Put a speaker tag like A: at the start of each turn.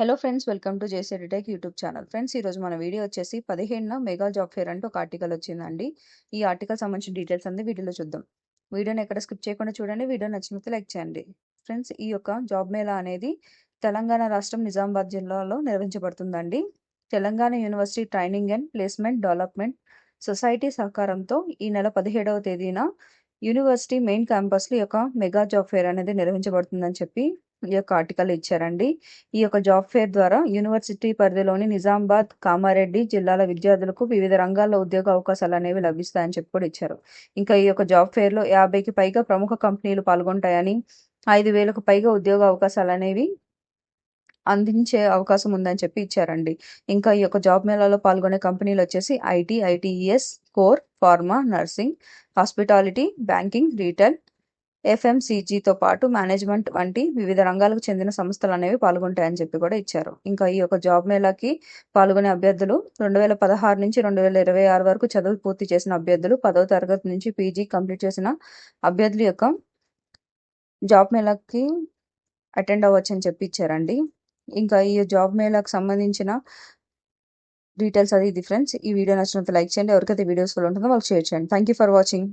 A: Hello friends, welcome to JC tech YouTube channel. Friends, ఈరోజు మన video వచ్చేసి 15న mega job fair అంటూ ఒక ఆర్టికల్ వచ్చిందండి. ఈ ఆర్టికల్ సంబంధించిన డీటెయిల్స్ అంతా వీడియోలో చూద్దాం. వీడియోని ఎక్కడ స్కిప్ చేయకుండా చూడండి. వీడియో నచ్చినట్లయితే లైక్ చేయండి. ఫ్రెండ్స్, ఈ యొక్క జాబ్ మేళా అనేది తెలంగాణ రాష్ట్రం నిజామాబాద్ జిల్లాలో నిర్వహించబడుతుందండి. Telangana university training and placement development society సహకారంతో ఈ నెల 17వ తేదీన యూనివర్సిటీ మెయిన్ క్యాంపస్లో ఈ యొక్క మెగా జాబ్ ఫేర్ అనేది నిర్వహించబడుతుందని చెప్పి ఈ యొక్క ఆర్టికల్ ఇచ్చారండి. ఈ యొక్క జాబ్ ఫేర్ ద్వారా యూనివర్సిటీ పరిధిలోని నిజామాబాద్, కామారెడ్డి జిల్లాల విద్యార్థులకు వివిధ రంగాల్లో ఉద్యోగ అవకాశాలు అనేవి లభిస్తాయని చెప్పి కూడా ఇచ్చారు. ఇంకా ఈ యొక్క జాబ్ ఫేర్లో 50కి పైగా ప్రముఖ కంపెనీలు పాల్గొంటాయని, 5,000కు పైగా ఉద్యోగ అవకాశాలు అనేవి అందించే అవకాశం ఉందని చెప్పి ఇచ్చారండి. ఇంకా ఈ యొక్క జాబ్ మేళాలో పాల్గొనే కంపెనీలు వచ్చేసి IT, ITES, core, pharma, nursing, hospitality, banking, retail, ఎఫ్ఎంసీజీతో పాటు మేనేజ్మెంట్ వంటి వివిధ రంగాలకు చెందిన సంస్థలు అనేవి పాల్గొంటాయని చెప్పి కూడా ఇచ్చారు. ఇంకా ఈ యొక్క జాబ్ మేళాకి పాల్గొనే అభ్యర్థులు 2016 నుంచి 2026 వరకు చదువు పూర్తి చేసిన అభ్యర్థులు, 10వ తరగతి నుంచి పీజీ కంప్లీట్ చేసిన అభ్యర్థుల యొక్క జాబ్ మేళాకి అటెండ్ అవ్వచ్చు అని చెప్పి ఇచ్చారండి. ఇంకా ఈ జాబ్ మేళాకు సంబంధించిన డీటెయిల్స్ అది ఇది ఫ్రెండ్స్. ఈ వీడియో నచ్చినట్లయితే లైక్ చేయండి. ఎవరికైతే వీడియోస్ ఫుల్ ఉంటుందో వాళ్ళకి షేర్ చేయండి. Thank you for watching.